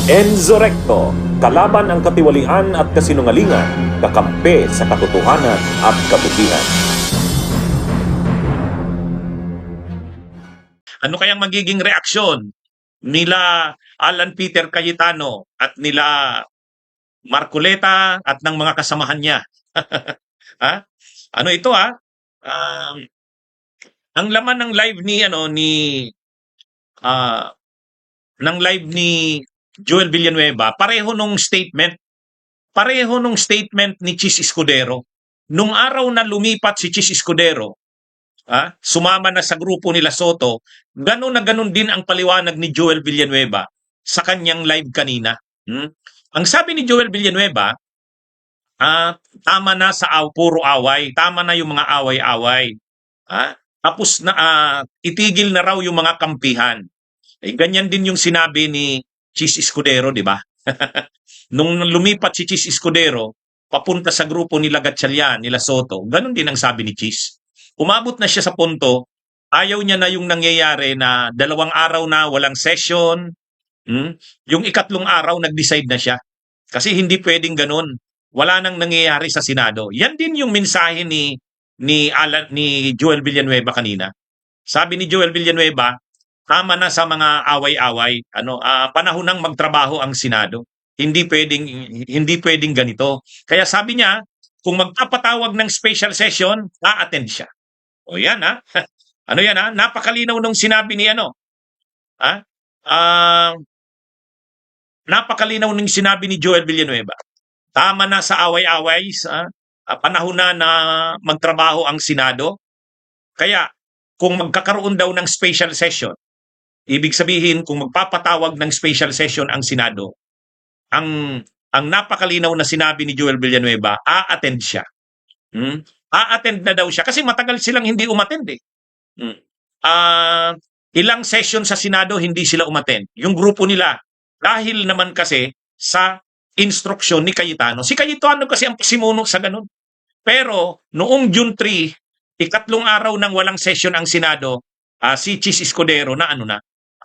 Enzo Recto, kalaban ang katiwalian at kasinungalingan, kakampi sa katotohanan at kabutihan. Ano kayang magiging reaksyon nila Alan Peter Cayetano at nila Marcoleta at ng mga kasamahan niya? Ha? Ano ito ha? Um, ang laman ng live ni ah, ng live ni Joel Villanueva, pareho nung statement. Pareho nung statement ni Chis Escudero. Nung araw na lumipat si Chis Escudero, sumama na sa grupo nila Soto, gano'n na gano'n din ang paliwanag ni Joel Villanueva sa kanyang live kanina. Ang sabi ni Joel Villanueva, tama na sa puro away, tama na yung mga away-away. Tapos na itigil na raw yung mga kampihan. Ganyan din yung sinabi ni Chis Escudero, di ba? Nung lumipat si Chis Escudero, papunta sa grupo nila Gatchalian, nila Soto, ganun din ang sabi ni Chis. Umabot na siya sa punto, ayaw niya na yung nangyayari na 2 araw na walang session. Yung 3 araw, nag-decide na siya. Kasi hindi pwedeng ganun. Wala nang nangyayari sa Senado. Yan din yung mensahe ni Joel Villanueva kanina. Sabi ni Joel Villanueva, tama na sa mga away-away. Panahon nang magtrabaho ang Senado. Hindi pwedeng ganito. Kaya sabi niya, kung magpapatawag ng special session, a-attend siya. O yan ha. Ano yan ha? Napakalinaw nung sinabi ni napakalinaw nung sinabi ni Joel Villanueva. Tama na sa away-away, panahon na magtrabaho ang Senado. Kaya kung magkakaroon daw ng special session, ibig sabihin kung magpapatawag ng special session ang Senado, ang napakalinaw na sinabi ni Joel Villanueva, a-attend siya. A-attend na daw siya kasi matagal silang hindi umattend eh. Ilang session sa Senado hindi sila umattend. Yung grupo nila, dahil naman kasi sa instruksyon ni Cayetano. Si Cayetano kasi ang pasimuno sa ganun. Pero noong June 3, 3 araw nang walang session ang Senado, si Chis Escudero na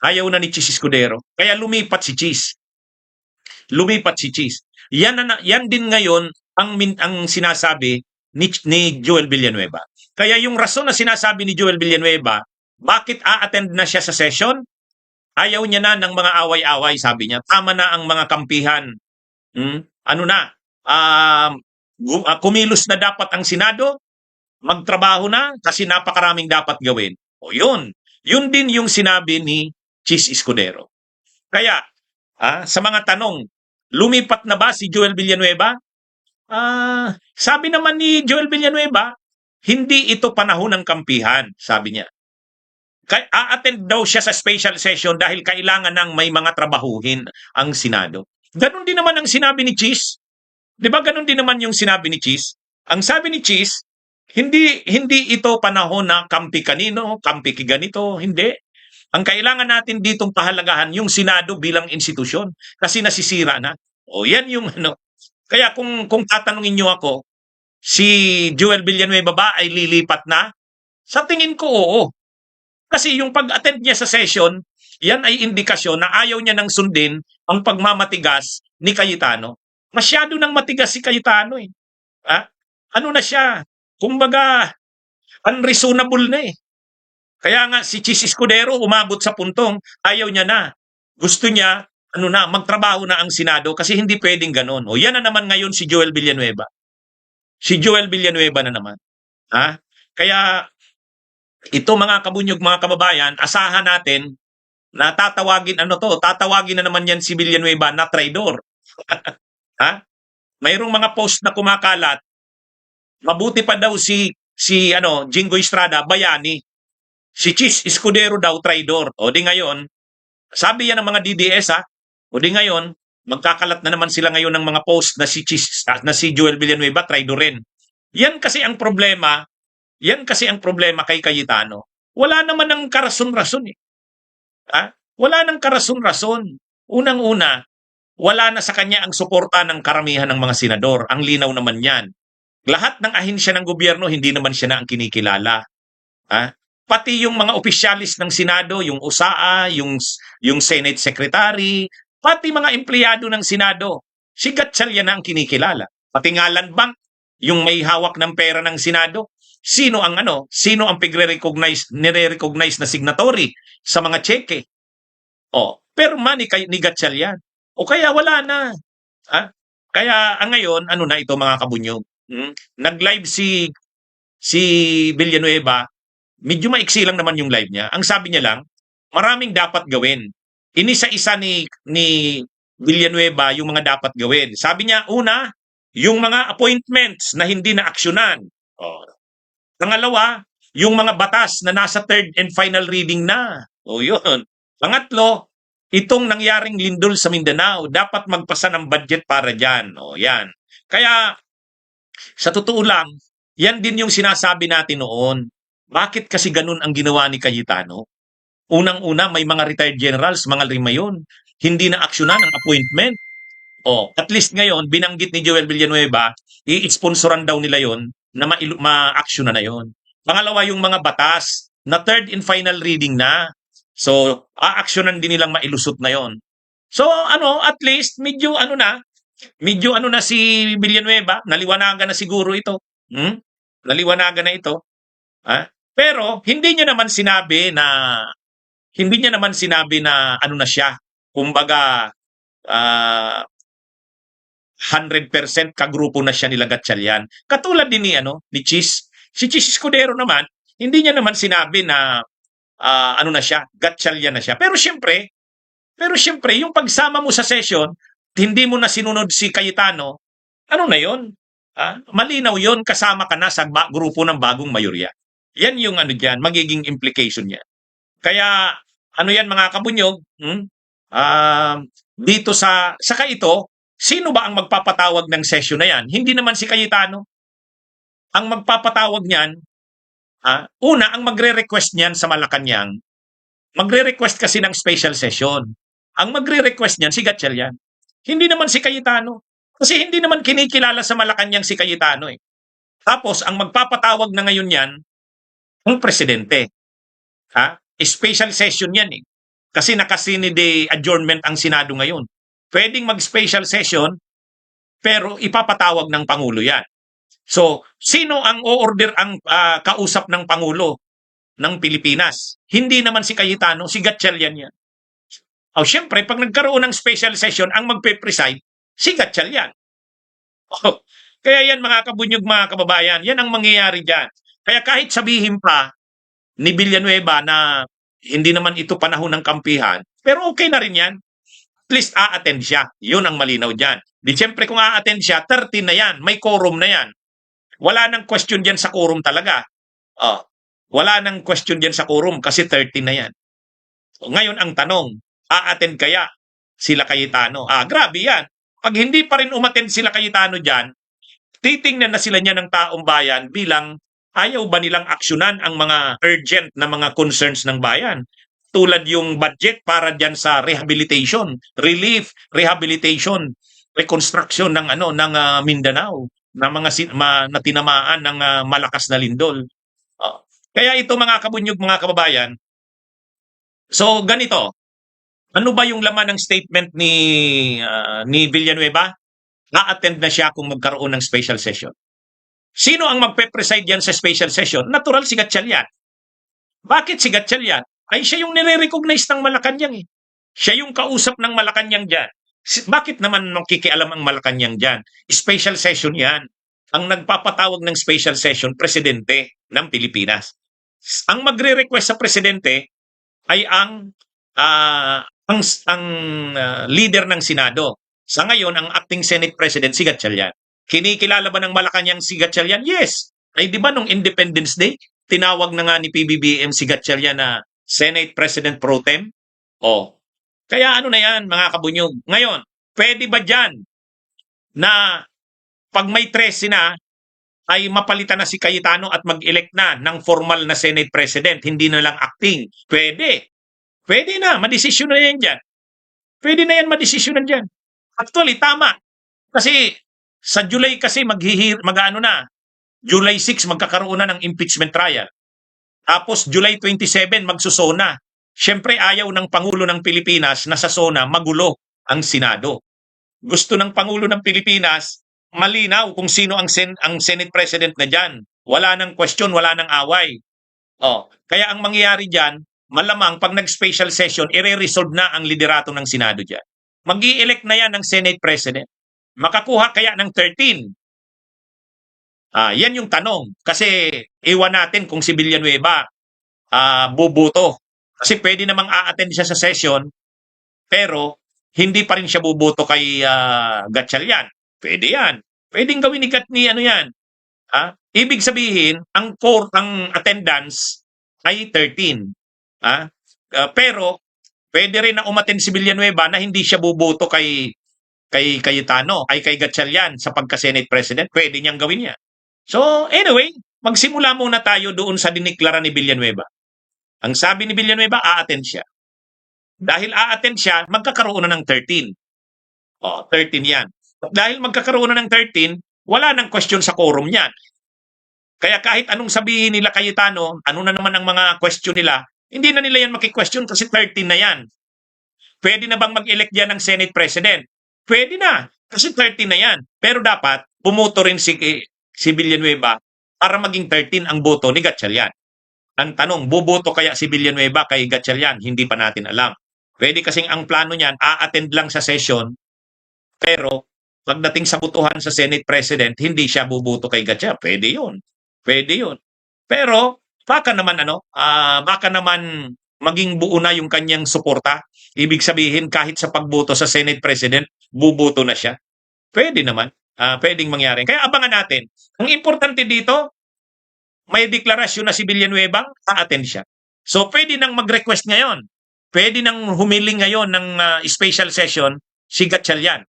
ayaw na ni Chis Escudero. Kaya lumipat si Chis. Yan din ngayon ang sinasabi ni Joel Villanueva. Kaya yung rason na sinasabi ni Joel Villanueva, bakit a-attend na siya sa session? Ayaw niya na ng mga away-away, sabi niya. Tama na ang mga kampihan. Kumilos na dapat ang Senado, magtrabaho na kasi napakaraming dapat gawin. O yun din yung sinabi ni Chis Escudero. Kaya, sa mga tanong, lumipat na ba si Joel Villanueva? Sabi naman ni Joel Villanueva, hindi ito panahon ng kampihan, sabi niya. A-attend daw siya sa special session dahil kailangan ng may mga trabahuhin ang Senado. Ganon din naman ang sinabi ni Chis. Di ba ganon din naman yung sinabi ni Chis? Ang sabi ni Chis, hindi ito panahon na kampi kanino, kampi ganito, hindi. Ang kailangan natin ditong pahalagahan yung Senado bilang institusyon kasi nasisira na. O yan yung Kaya kung tatanungin niyo ako, si Joel Villanueva ba ay lilipat na? Sa tingin ko, oo. Kasi yung pag-attend niya sa session, yan ay indikasyon na ayaw niya nang sundin ang pagmamatigas ni Cayetano. Masyado nang matigas si Cayetano eh. Ano na siya? Kumbaga, unreasonable na eh. Kaya nga si Chis Escudero umabot sa puntong ayaw niya na. Gusto niya, magtrabaho na ang Senado kasi hindi pwedeng ganon. O yan na naman ngayon si Joel Villanueva. Si Joel Villanueva na naman. Kaya ito mga kabunyog, mga kababayan, asahan natin na tatawagin na naman yan si Villanueva na traidor. Mayroong mga post na kumakalat. Mabuti pa daw si Jingo Estrada, bayani. Si Chis Escudero daw traidor. O di ngayon, sabi yan ng mga DDS o di ngayon, magkakalat na naman sila ngayon ng mga post na si Joel Villanueva traidor rin. Yan kasi ang problema kay Cayetano. Wala naman ng karason-rason eh. Wala nang karason-rason. Unang-una, wala na sa kanya ang suporta ng karamihan ng mga senador. Ang linaw naman yan. Lahat ng ahensya ng gobyerno, hindi naman siya na ang kinikilala. Pati yung mga opisyalis ng Senado, yung USAA, yung Senate Secretary, pati mga empleyado ng Senado, si Gatchalian na ang kinikilala. Pati nga Land Bank, yung may hawak ng pera ng Senado, sino ang nire-recognize na signatory sa mga cheque? Perma ni Gatchalian. O kaya wala na. Kaya ngayon, na ito mga kabunyog? Nag-live si Villanueva, medyo maiksi lang naman yung live niya. Ang sabi niya lang, maraming dapat gawin. Inisa-isa ni Villanueva yung mga dapat gawin. Sabi niya, una, yung mga appointments na hindi na aksyonan. Pangalawa, yung mga batas na nasa third and final reading na. Yun. Pangatlo, itong nangyaring lindol sa Mindanao, dapat magpasa ng budget para dyan. Yan. Kaya, sa totoo lang, yan din yung sinasabi natin noon. Bakit kasi ganun ang ginawa ni Cayetano? Unang-una, may mga retired generals, mga lima yun. Hindi na aksyonan ang appointment. At least ngayon, binanggit ni Joel Villanueva, i-sponsoran daw nila yon na ma-aksyonan na yon. Pangalawa, yung mga batas na third and final reading na. So, a-aksyonan din nilang mailusot na yon. So, at least, medyo na si Villanueva, naliwanagan na siguro ito. Naliwanagan na ito. Pero hindi niya naman sinabi na na siya. Kumbaga 100% kagrupo na siya nila Gatchalian. Katulad din ni Chis. Si Chis Escudero naman, hindi niya naman sinabi na na siya, Gatchalian na siya. Pero syempre, yung pagsama mo sa session, hindi mo na sinunod si Cayetano, na yon? Malinaw yon, kasama ka na sa grupo ng bagong mayorya. Yan yung diyan, magiging implication niya. Kaya, yan mga kabunyog, dito saka ito, sino ba ang magpapatawag ng session na yan? Hindi naman si Cayetano. Ang magpapatawag niyan, una, ang magre-request niyan sa Malacanang, magre-request kasi ng special session. Ang magre-request niyan si Gatchalian. Hindi naman si Cayetano. Kasi hindi naman kinikilala sa Malacanang si Cayetano eh. Tapos, ang magpapatawag na ngayon yan, ang presidente. Special session yan eh. Kasi naka-Senate adjournment ang Senado ngayon. Pwedeng mag-special session, pero ipapatawag ng Pangulo yan. So, sino ang o-order ang kausap ng Pangulo ng Pilipinas? Hindi naman si Cayetano, si Gatchalian yan. Siyempre, pag nagkaroon ng special session, ang magpe-preside, si Gatchalian. Kaya yan mga kabunyog, mga kababayan, yan ang mangyayari dyan. Kaya kahit sabihin pa ni Villanueva na hindi naman ito panahon ng kampihan, pero okay na rin yan. At least a-attend siya. Yun ang malinaw dyan. Di siyempre kung a-attend siya, 13 na yan. May quorum na yan. Wala nang question dyan sa quorum talaga. Wala nang question dyan sa quorum kasi 13 na yan. So, ngayon ang tanong, a-attend kaya sila Cayetano? Grabe yan. Pag hindi pa rin umattend sila Cayetano dyan, titingnan na sila niya ng taong bayan bilang ayaw ba nilang aksyonan ang mga urgent na mga concerns ng bayan? Tulad yung budget para dyan sa rehabilitation, relief, rehabilitation, reconstruction ng Mindanao, na mga na tinamaan ng malakas na lindol. Kaya ito mga kabunyog, mga kababayan, so ganito, ano ba yung laman ng statement ni Villanueva? Na-attend na siya kung magkaroon ng special session. Sino ang magpe-preside yan sa special session? Natural si Gatchalian. Bakit si Gatchalian? Ay siya yung nire-recognize ng Malacanang eh. Siya yung kausap ng Malacanang dyan. Bakit naman makikialam ang Malacanang dyan? Special session yan. Ang nagpapatawag ng special session, presidente ng Pilipinas. Ang magre-request sa presidente ay ang leader ng Senado. Sa ngayon, ang acting Senate President si Gatchalian. Kinikilala ba ng Malacanang si Gatchalian? Yes. Ay di ba nung Independence Day, tinawag na nga ni PBBM si Gatchalian na Senate President Pro Tem? Kaya na yan mga kabunyog. Ngayon, pwede ba dyan na pag may 13 na, ay mapalitan na si Cayetano at mag-elect na ng formal na Senate President, hindi na lang acting? Pwede. Pwede na, madesisyon na yan dyan. Pwede na yan madesisyonan dyan. Actually, tama. Kasi sa July kasi July 6 magkakaroon na ng impeachment trial. Tapos July 27 magsusona. Siyempre ayaw ng Pangulo ng Pilipinas na sa SONA magulo. ang Senado. Gusto ng Pangulo ng Pilipinas, malinaw kung sino ang Senate President na dyan. Wala nang question, wala nang away. Kaya ang mangyayari dyan, malamang pag nag-special session, i-resolve na ang liderato ng Senado dyan. Mag-i-elect na yan ng Senate President. Makakuha kaya ng 13. Yan yung tanong. Kasi iwan natin kung si Villanueva bubuto. Kasi pwede namang a-attend siya sa session, pero hindi pa rin siya buboto kay Gatchalian. Pwede yan. Pwedeng gawin ni ano yan. Ibig sabihin, ang attendance ay 13. Pero pwede rin na umattend si Villanueva na hindi siya buboto kay Cayetano, ay kay Gatchalian sa pagka-Senate President. Pwede niyang gawin yan. So anyway, magsimula muna tayo doon sa diniklara ni Villanueva. Ang sabi ni Villanueva, a-attend siya. Dahil a-attend siya, magkakaroon na ng 13. 13 yan. Dahil magkakaroon na ng 13, wala nang question sa quorum niyan. Kaya kahit anong sabihin nila Cayetano, ano na naman ang mga question nila, hindi na nila yan maki-question kasi 13 na yan. Pwede na bang mag-elect yan ng Senate President? Pwede na, kasi 13 na yan. Pero dapat, bumoto rin si Villanueva para maging 13 ang boto ni Gatchalian. Ang tanong, buboto kaya si Villanueva kay Gatchalian? Hindi pa natin alam. Pwede kasing ang plano niyan, a-attend lang sa session, pero pagdating sa butuhan sa Senate President, hindi siya buboto kay Gatchalian. Pwede yun. Pwede yun. Pero, baka naman maging buo na yung kanyang suporta. Ibig sabihin, kahit sa pagboto sa Senate President, buboto na siya. Pwede naman. Pwedeng mangyari. Kaya abangan natin. Ang importante dito, may deklarasyon na si Villanueva, a-attend siya. So, pwede nang mag-request ngayon. Pwede nang humiling ngayon ng special session si Gatchalian.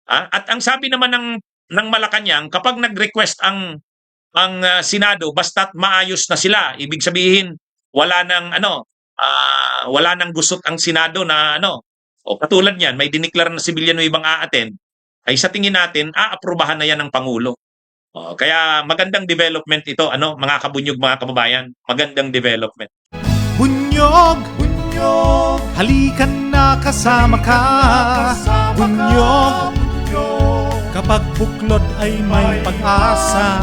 At ang sabi naman ng Malacanang, kapag nag-request ang Senado, basta't maayos na sila, ibig sabihin, wala nang gusot ang Senado na katulad niyan, may diniklara na si Villanueva ang a-attend, ay sa tingin natin, aaprubahan na yan ng Pangulo. Kaya magandang development ito, mga kabunyog, mga kababayan, magandang development. Bunyog, bunyog, halikan na kasama ka. Bunyog, kapag buklod ay may pag-asa.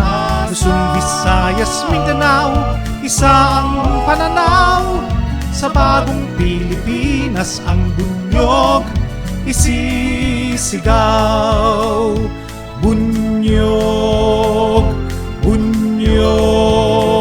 Luzon, Visayas, Mindanao, isa ang pananaw. Sa bagong Pilipinas ang bunyog isisigaw. Bunyog, bunyog.